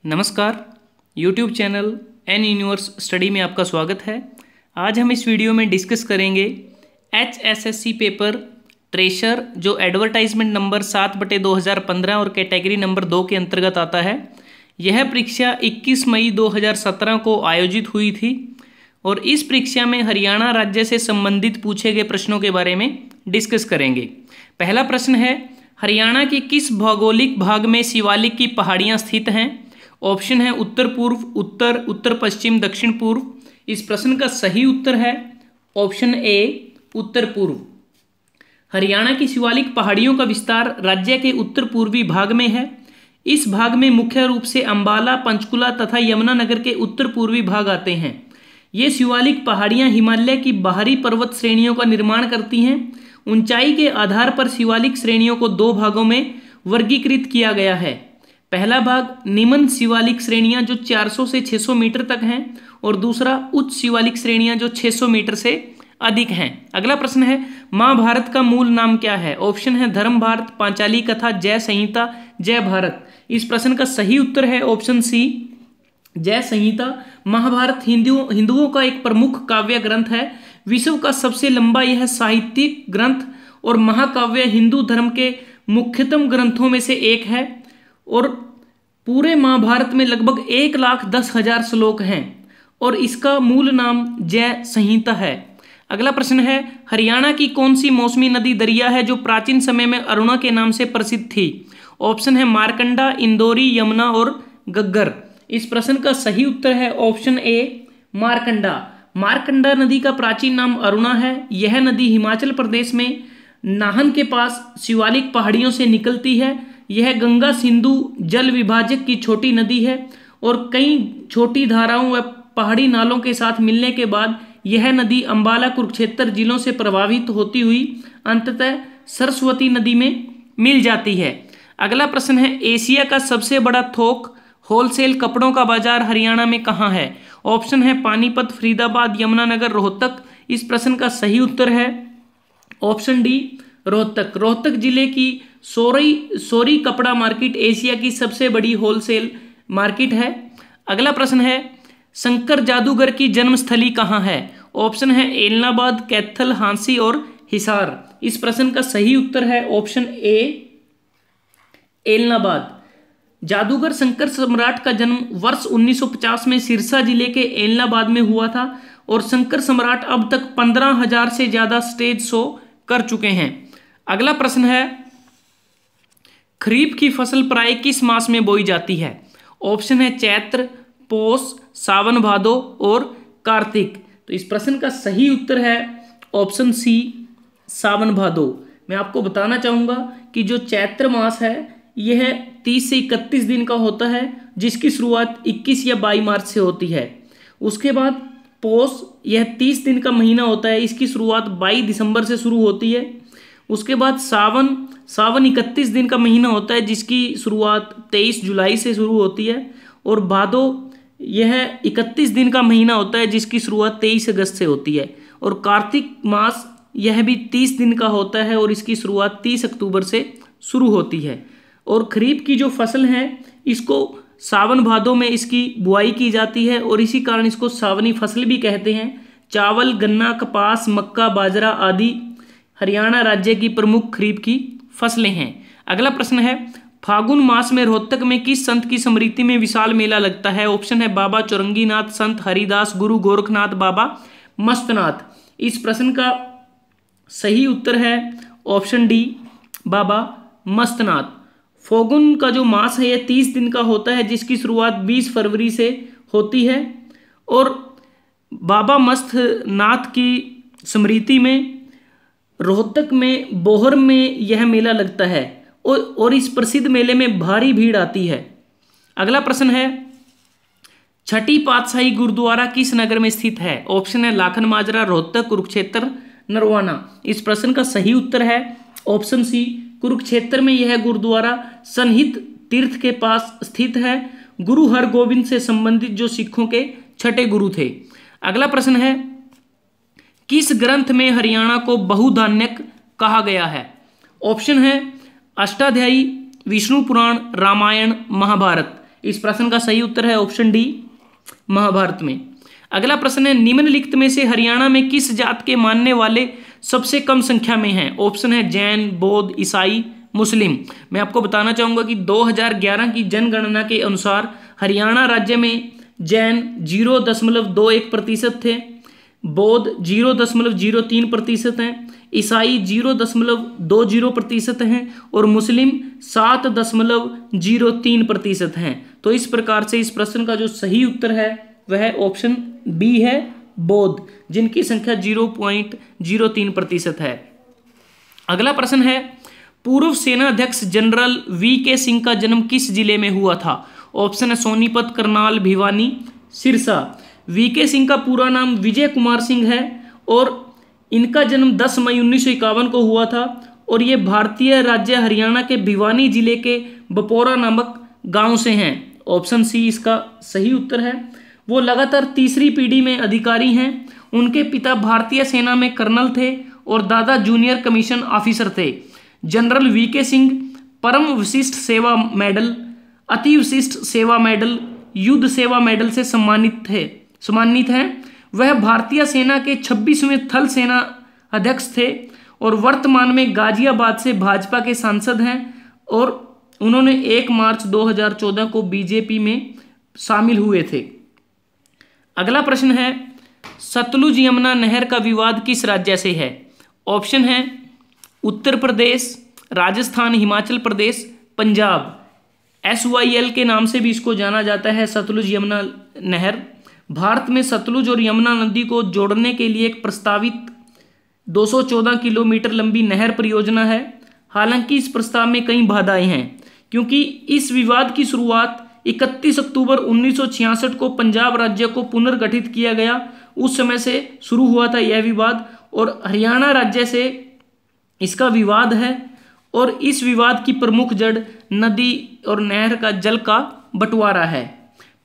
नमस्कार, YouTube channel N universe study में आपका स्वागत है। आज हम इस वीडियो में डिस्कस करेंगे HSSC पेपर ट्रेशर जो एडवर्टाइजमेंट नंबर 7/2015 और कैटेगरी नंबर 2 के अंतर्गत आता है। यह परीक्षा 21 मई 2017 को आयोजित हुई थी और इस परीक्षा में हरियाणा राज्य से संबंधित पूछे गए प्रश्नों के बारे में डिस्कस करेंगे। पहला प्रश्न है, हरियाणा के किस भौगोलिक भाग में शिवालिक की पहाड़ियाँ स्थित हैं? ऑप्शन है उत्तर पूर्व, उत्तर, उत्तर पश्चिम, दक्षिण पूर्व। इस प्रश्न का सही उत्तर है ऑप्शन ए, उत्तर पूर्व। हरियाणा की शिवालिक पहाड़ियों का विस्तार राज्य के उत्तर पूर्वी भाग में है। इस भाग में मुख्य रूप से अंबाला, पंचकुला तथा यमुनानगर के उत्तर पूर्वी भाग आते हैं। ये शिवालिक पहाड़ियां हिमालय की बाहरी पर्वत श्रेणियों का निर्माण करती हैं। ऊंचाई के आधार पर शिवालिक श्रेणियों को दो भागों में वर्गीकृत किया गया है। पहला भाग निम्न शिवालिक श्रेणियां जो 400 से 600 मीटर तक हैं और दूसरा उच्च शिवालिक श्रेणियां जो 600 मीटर से अधिक हैं। अगला प्रश्न है, महाभारत का मूल नाम क्या है? ऑप्शन है धर्म भारत, पांचाली कथा, जय संहिता, जय भारत। इस प्रश्न का सही उत्तर है ऑप्शन सी, जय संहिता। महाभारत हिंदुओं का एक प्रमुख काव्य ग्रंथ है। विश्व का सबसे लंबा यह साहित्यिक ग्रंथ और महाकाव्य हिंदू धर्म के मुख्यतम ग्रंथों में से एक है और पूरे महाभारत में लगभग 1,10,000 श्लोक हैं और इसका मूल नाम जय संहिता है। अगला प्रश्न है, हरियाणा की कौन सी मौसमी नदी दरिया है जो प्राचीन समय में अरुणा के नाम से प्रसिद्ध थी? ऑप्शन है मारकंडा, इंदौरी, यमुना और गग्गर। इस प्रश्न का सही उत्तर है ऑप्शन ए, मारकंडा। मारकंडा नदी का प्राचीन नाम अरुणा है। यह नदी हिमाचल प्रदेश में नाहन के पास शिवालिक पहाड़ियों से निकलती है। यह गंगा सिंधु जल विभाजक की छोटी नदी है और कई छोटी धाराओं व पहाड़ी नालों के साथ मिलने के बाद यह नदी अंबाला, कुरुक्षेत्र जिलों से प्रभावित होती हुई अंततः सरस्वती नदी में मिल जाती है। अगला प्रश्न है, एशिया का सबसे बड़ा थोक होलसेल कपड़ों का बाजार हरियाणा में कहाँ है? ऑप्शन है पानीपत, फरीदाबाद, यमुनानगर, रोहतक। इस प्रश्न का सही उत्तर है ऑप्शन डी, रोहतक। रोहतक जिले की सोरी कपड़ा मार्केट एशिया की सबसे बड़ी होलसेल मार्केट है। अगला प्रश्न है, शंकर जादूगर की जन्मस्थली कहाँ है? ऑप्शन है एलनाबाद, कैथल, हांसी और हिसार। इस प्रश्न का सही उत्तर है ऑप्शन ए, एलनाबाद। जादूगर शंकर सम्राट का जन्म वर्ष 1950 में सिरसा जिले के एलनाबाद में हुआ था और शंकर सम्राट अब तक 15,000 से ज्यादा स्टेज शो कर चुके हैं। अगला प्रश्न है, खरीफ की फसल प्राय किस मास में बोई जाती है? ऑप्शन है चैत्र, पौष, सावन, भादो और कार्तिक। तो इस प्रश्न का सही उत्तर है ऑप्शन सी, सावन भादो। मैं आपको बताना चाहूंगा कि जो चैत्र मास है यह 30 से 31 दिन का होता है, जिसकी शुरुआत 21 या 22 मार्च से होती है। उसके बाद पौष, यह 30 दिन का महीना होता है, इसकी शुरुआत 22 दिसंबर से शुरू होती है। उसके बाद सावन 31 दिन का महीना होता है, जिसकी शुरुआत 23 जुलाई से शुरू होती है। और भादो यह 31 दिन का महीना होता है, जिसकी शुरुआत 23 अगस्त से होती है। और कार्तिक मास यह भी 30 दिन का होता है और इसकी शुरुआत 30 अक्टूबर से शुरू होती है। और खरीफ की जो फसल है इसको सावन भादो में इसकी बुआई की जाती है और इसी कारण इसको सावनी फसल भी कहते हैं। चावल, गन्ना, कपास, मक्का, बाजरा आदि हरियाणा राज्य की प्रमुख खरीफ की फसलें हैं। अगला प्रश्न है, फागुन मास में रोहतक में किस संत की स्मृति में विशाल मेला लगता है? ऑप्शन है बाबा चौरंगीनाथ, संत हरिदास, गुरु गोरखनाथ, बाबा मस्तनाथ। इस प्रश्न का सही उत्तर है ऑप्शन डी, बाबा मस्तनाथ। फागुन का जो मास है यह 30 दिन का होता है, जिसकी शुरुआत 20 फरवरी से होती है और बाबा मस्तनाथ की स्मृति में रोहतक में बोहर में यह मेला लगता है और इस प्रसिद्ध मेले में भारी भीड़ आती है। अगला प्रश्न है, छठी पातशाही गुरुद्वारा किस नगर में स्थित है? ऑप्शन है लाखन माजरा, रोहतक, कुरुक्षेत्र, नरवाना। इस प्रश्न का सही उत्तर है ऑप्शन सी, कुरुक्षेत्र में यह गुरुद्वारा सन्निहित तीर्थ के पास स्थित है। गुरु हरगोविंद से संबंधित जो सिखों के छठे गुरु थे। अगला प्रश्न है, किस ग्रंथ में हरियाणा को बहुधान्यक कहा गया है? ऑप्शन है अष्टाध्यायी, विष्णु पुराण, रामायण, महाभारत। इस प्रश्न का सही उत्तर है ऑप्शन डी, महाभारत में। अगला प्रश्न है, निम्नलिखित में से हरियाणा में किस जात के मानने वाले सबसे कम संख्या में हैं? ऑप्शन है जैन, बौद्ध, ईसाई, मुस्लिम। मैं आपको बताना चाहूंगा कि 2011 की जनगणना के अनुसार हरियाणा राज्य में जैन 0.21% थे, बौद्ध 0.03% हैं, ईसाई 0.20% हैं और मुस्लिम 7.03% हैं। तो इस प्रकार से इस प्रश्न का जो सही उत्तर है वह ऑप्शन बी है, बौद्ध, जिनकी संख्या 0.03% है। अगला प्रश्न है, पूर्व सेना अध्यक्ष जनरल वी.के. सिंह का जन्म किस जिले में हुआ था? ऑप्शन है सोनीपत, करनाल, भिवानी, सिरसा। वी.के. सिंह का पूरा नाम विजय कुमार सिंह है और इनका जन्म 10 मई 1951 को हुआ था और ये भारतीय राज्य हरियाणा के भिवानी जिले के बपोरा नामक गांव से हैं। ऑप्शन सी इसका सही उत्तर है। वो लगातार तीसरी पीढ़ी में अधिकारी हैं। उनके पिता भारतीय सेना में कर्नल थे और दादा जूनियर कमीशन ऑफिसर थे। General V K. सिंह परम विशिष्ट सेवा मेडल, अति विशिष्ट सेवा मेडल, युद्ध सेवा मेडल से सम्मानित हैं। वह भारतीय सेना के 26वें थल सेना अध्यक्ष थे और वर्तमान में गाजियाबाद से भाजपा के सांसद हैं और उन्होंने 1 मार्च 2014 को बीजेपी में शामिल हुए थे। अगला प्रश्न है, सतलुज यमुना नहर का विवाद किस राज्य से है? ऑप्शन है उत्तर प्रदेश, राजस्थान, हिमाचल प्रदेश, पंजाब। SYL के नाम से भी इसको जाना जाता है, सतलुज यमुना नहर। भारत में सतलुज और यमुना नदी को जोड़ने के लिए एक प्रस्तावित 214 किलोमीटर लंबी नहर परियोजना है। हालांकि इस प्रस्ताव में कई बाधाएं हैं, क्योंकि इस विवाद की शुरुआत 31 अक्टूबर 1966 को पंजाब राज्य को पुनर्गठित किया गया, उस समय से शुरू हुआ था यह विवाद और हरियाणा राज्य से इसका विवाद है और इस विवाद की प्रमुख जड़ नदी और नहर का जल का बंटवारा है।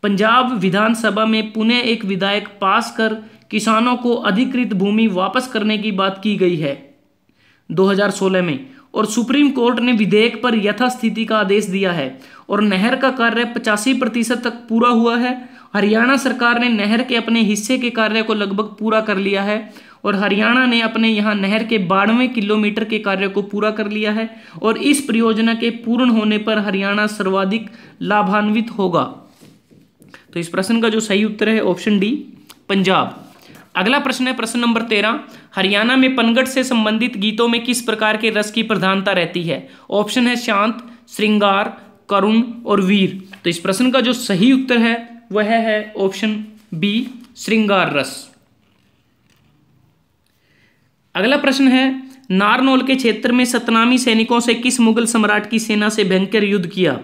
पंजाब विधानसभा में पुनः एक विधेयक पास कर किसानों को अधिकृत भूमि वापस करने की बात की गई है 2016 में और सुप्रीम कोर्ट ने विधेयक पर यथास्थिति का आदेश दिया है और नहर का कार्य 85% तक पूरा हुआ है। हरियाणा सरकार ने नहर के अपने हिस्से के कार्य को लगभग पूरा कर लिया है और हरियाणा ने अपने यहाँ नहर के 92 किलोमीटर के कार्य को पूरा कर लिया है और इस परियोजना के पूर्ण होने पर हरियाणा सर्वाधिक लाभान्वित होगा। तो इस प्रश्न का जो सही उत्तर है ऑप्शन डी, पंजाब। अगला प्रश्न है प्रश्न नंबर 13, हरियाणा में पनघट से संबंधित गीतों में किस प्रकार के रस की प्रधानता रहती है? ऑप्शन है शांत, श्रृंगार, करुण और वीर। तो इस प्रश्न का जो सही उत्तर है वह है ऑप्शन बी, श्रृंगार रस। अगला प्रश्न है, नारनौल के क्षेत्र में सतनामी सैनिकों से किस मुगल सम्राट की सेना से भयंकर युद्ध किया?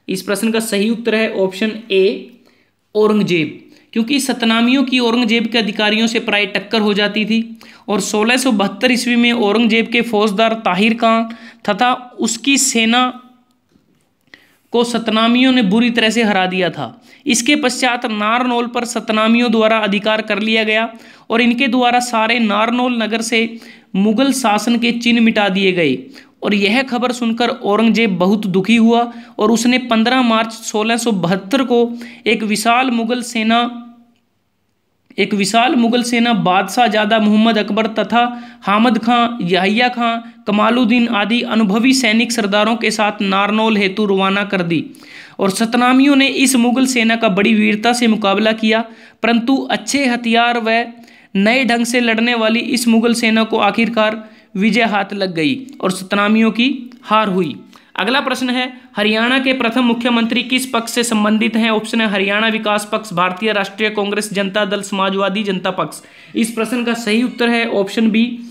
इस प्रश्न का सही उत्तर है ऑप्शन ए, औरंगजेब, क्योंकि सतनामियों की औरंगजेब के अधिकारियों से प्राय टक्कर हो जाती थी और 1672 ईस्वी में औरंगजेब के फौजदार ताहिर खान तथा उसकी सेना को सतनामियों ने बुरी तरह से हरा दिया था। इसके पश्चात नारनौल पर सतनामियों द्वारा अधिकार कर लिया गया और इनके द्वारा सारे नारनौल नगर से मुगल शासन के चिन्ह मिटा दिए गए और यह खबर सुनकर औरंगजेब बहुत दुखी हुआ और उसने 15 मार्च 1672 को एक विशाल मुगल सेना बादशाह जादा मोहम्मद अकबर तथा हामद खां, याहिया खां, कमालुद्दीन आदि अनुभवी सैनिक सरदारों के साथ नारनौल हेतु रवाना कर दी और सतनामियों ने इस मुगल सेना का बड़ी वीरता से मुकाबला किया, परंतु अच्छे हथियार व नए ढंग से लड़ने वाली इस मुगल सेना को आखिरकार विजय हाथ लग गई और सतनामियों की हार हुई। अगला प्रश्न है, हरियाणा के प्रथम मुख्यमंत्री किस पक्ष से संबंधित हैं? ऑप्शन है हरियाणा विकास पक्ष, भारतीय राष्ट्रीय कांग्रेस, जनता दल, समाजवादी जनता पक्ष। इस प्रश्न का सही उत्तर है ऑप्शन बी,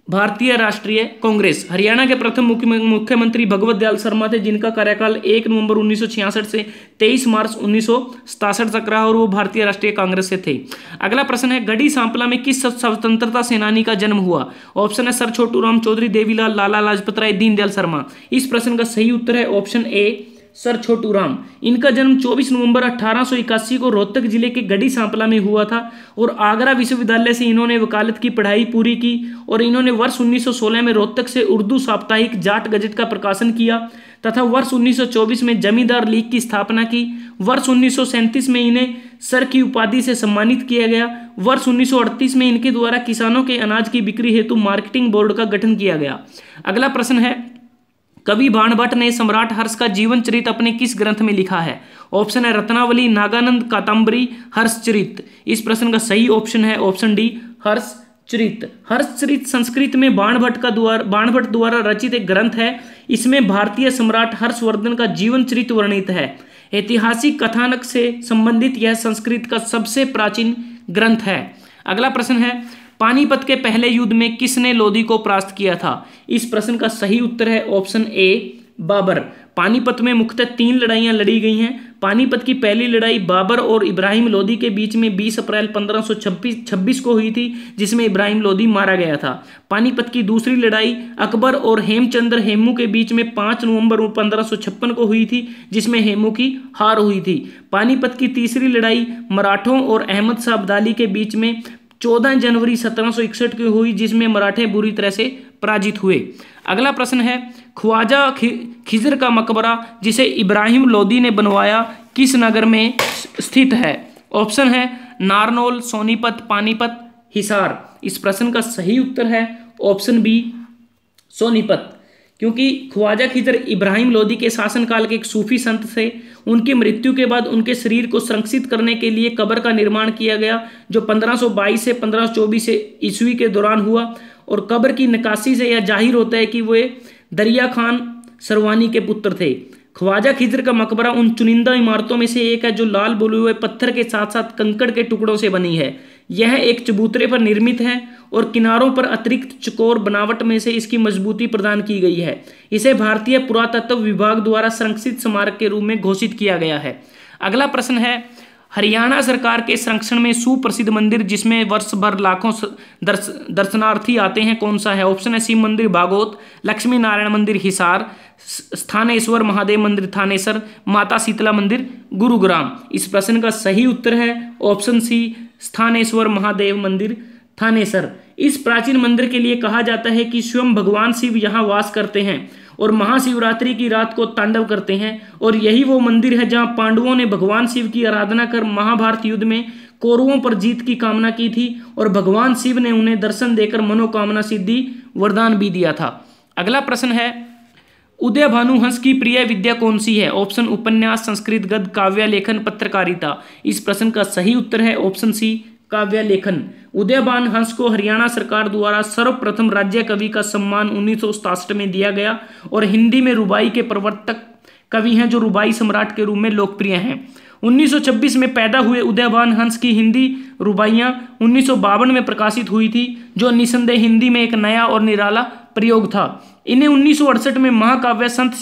भारतीय राष्ट्रीय कांग्रेस। हरियाणा के प्रथम मुख्यमंत्री भगवत दयाल शर्मा थे, जिनका कार्यकाल 1 नवंबर 1966 से 23 मार्च 1967 तक रहा और वो भारतीय राष्ट्रीय कांग्रेस से थे। अगला प्रश्न है, गढ़ी सांपला में किस स्वतंत्रता सेनानी का जन्म हुआ? ऑप्शन है सर छोटू राम चौधरी, देवीलाल, लाला लाजपत राय, दीनदयाल शर्मा। इस प्रश्न का सही उत्तर है option A, sir Chhotu Ram. इनका जन्म 24 नवंबर 1881 को रोहतक जिले के गढ़ी सांपला में हुआ था और आगरा विश्वविद्यालय से इन्होंने वकालत की पढ़ाई पूरी की और इन्होंने वर्ष 1916 में रोहतक से उर्दू साप्ताहिक जाट गजट का प्रकाशन किया तथा वर्ष 1924 में जमींदार लीग की स्थापना की। वर्ष 1937 में इन्हें सर की उपाधि से सम्मानित किया गया। वर्ष 1938 में इनके द्वारा किसानों के अनाज की बिक्री हेतु मार्केटिंग बोर्ड का गठन किया गया। अगला प्रश्न है, कवि बाणभट्ट ने सम्राट हर्ष का जीवन चरित अपने किस ग्रंथ में लिखा है? ऑप्शन है रत्नावली, नागानंद, कादंबरी, हर्षचरित। इस प्रश्न का सही ऑप्शन है ऑप्शन डी, हर्षचरित। हर्षचरित संस्कृत में बाणभट्ट द्वारा रचित एक ग्रंथ है। इसमें भारतीय सम्राट हर्षवर्धन का जीवन चरित वर्णित है। ऐतिहासिक कथानक से संबंधित यह संस्कृत का सबसे प्राचीन ग्रंथ है। अगला प्रश्न है, पानीपत के पहले युद्ध में किसने लोदी को परास्त किया था? इस प्रश्न का सही उत्तर है ऑप्शन ए, बाबर। पानीपत में मुख्यतः 3 लड़ाइयां लड़ी गई हैं। पानीपत की पहली लड़ाई बाबर और इब्राहिम लोदी के बीच में 20 अप्रैल 1526 को हुई थी, जिसमें इब्राहिम लोदी मारा गया था। पानीपत की दूसरी लड़ाई अकबर और हेमचंद्र हेमू के बीच में 5 नवंबर 1556 को हुई थी, जिसमें हेमू की हार हुई थी। पानीपत की तीसरी लड़ाई मराठों और अहमद शाह अब्दाली के बीच में 14 जनवरी 1761 की हुई, जिसमें मराठे बुरी तरह से पराजित हुए। अगला प्रश्न है, ख्वाजा खिजर का मकबरा जिसे इब्राहिम लोदी ने बनवाया किस नगर में स्थित है? ऑप्शन है नारनौल, सोनीपत, पानीपत, हिसार। इस प्रश्न का सही उत्तर है ऑप्शन बी, सोनीपत, क्योंकि ख्वाजा खिजर इब्राहिम लोदी के शासनकाल के एक सूफी संत थे। उनकी मृत्यु के बाद उनके शरीर को संरक्षित करने के लिए कब्र का निर्माण किया गया, जो 1522 से 1524 ईस्वी के दौरान हुआ। और कब्र की नक्काशी से यह जाहिर होता है कि वे दरिया खान सरवानी के पुत्र थे। ख्वाजा खिजर का मकबरा उन चुनिंदा इमारतों में से एक है जो लाल बुने हुए पत्थर के साथ साथ कंकड़ के टुकड़ों से बनी है। यह एक चबूतरे पर निर्मित है और किनारों पर अतिरिक्त चौकोर बनावट में से इसकी मजबूती प्रदान की गई है। इसे भारतीय पुरातत्व विभाग द्वारा संरक्षित स्मारक के रूप में घोषित किया गया है। अगला प्रश्न है, हरियाणा सरकार के संरक्षण में सुप्रसिद्ध मंदिर जिसमें वर्ष भर लाखों दर्शनार्थी आते हैं कौन सा है? ऑप्शन है शिव मंदिर बागोत, लक्ष्मी नारायण मंदिर हिसार, स्थानेश्वर महादेव मंदिर थानेसर, माता शीतला मंदिर गुरुग्राम। इस प्रश्न का सही उत्तर है ऑप्शन सी, स्थानेश्वर महादेव मंदिर थानेसर। इस प्राचीन मंदिर के लिए कहा जाता है कि स्वयं भगवान शिव यहाँ वास करते हैं और महाशिवरात्रि की रात को तांडव करते हैं, और यही वो मंदिर है जहां पांडवों ने भगवान शिव की आराधना कर महाभारत युद्ध में कौरवों पर जीत की कामना की थी और भगवान शिव ने उन्हें दर्शन देकर मनोकामना सिद्धि वरदान भी दिया था। अगला प्रश्न है, उदय भानु हंस की प्रिय विद्या कौन सी है? ऑप्शन उपन्यास, संस्कृत, गद्य, काव्य लेखन, पत्रकारिता। इस प्रश्न का सही उत्तर है ऑप्शन सी, काव्य लेखन। उदयभान हंस को हरियाणा सरकार द्वारा सर्वप्रथम राज्य कवि का सम्मान 1967 में दिया गया और हिंदी में रुबाई के प्रवर्तक कवि हैं जो रुबाई सम्राट के रूप में लोकप्रिय हैं। 1926 में पैदा हुए उदयभान हंस की हिंदी रुबाइयां 1952 में प्रकाशित हुई थी, जो निसंदेह हिंदी में एक नया और निराला प्रयोग था। इन्हें 1968 में महाकाव्य संत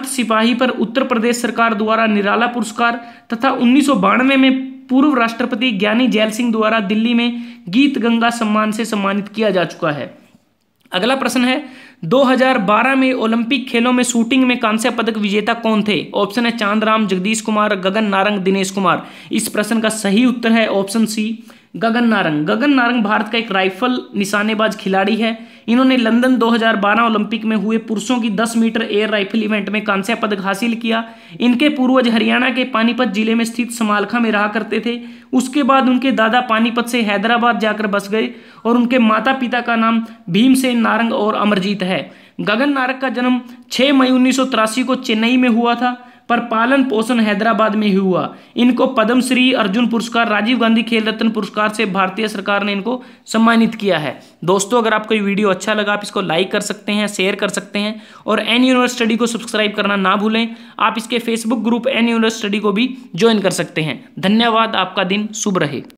सिपाही पर उत्तर प्रदेश सरकार द्वारा निराला पुरस्कार तथा 1992 में पूर्व राष्ट्रपति ज्ञानी जैल सिंह द्वारा दिल्ली में गीत गंगा सम्मान से सम्मानित किया जा चुका है। अगला प्रश्न है, 2012 में ओलंपिक खेलों में शूटिंग में कांस्य पदक विजेता कौन थे? ऑप्शन है चांदराम, जगदीश कुमार, गगन नारंग, दिनेश कुमार। इस प्रश्न का सही उत्तर है ऑप्शन सी, गगन नारंग। गगन नारंग भारत का एक राइफल निशानेबाज खिलाड़ी है। इन्होंने लंदन 2012 ओलंपिक में हुए पुरुषों की 10 मीटर एयर राइफल इवेंट में कांस्य पदक हासिल किया। इनके पूर्वज हरियाणा के पानीपत जिले में स्थित समालखा में रहा करते थे। उसके बाद उनके दादा पानीपत से हैदराबाद जाकर बस गए और उनके माता पिता का नाम भीमसेन नारंग और अमरजीत है। गगन नारंग का जन्म 6 मई 1983 को चेन्नई में हुआ था, पर पालन पोषण हैदराबाद में ही हुआ। इनको पद्मश्री, अर्जुन पुरस्कार, राजीव गांधी खेल रत्न पुरस्कार से भारतीय सरकार ने इनको सम्मानित किया है। दोस्तों, अगर आपको ये वीडियो अच्छा लगा आप इसको लाइक कर सकते हैं, शेयर कर सकते हैं और एन यूनिवर्स स्टडी को सब्सक्राइब करना ना भूलें। आप इसके Facebook group N universe study को भी ज्वाइन कर सकते हैं। धन्यवाद, आपका दिन शुभ रहे।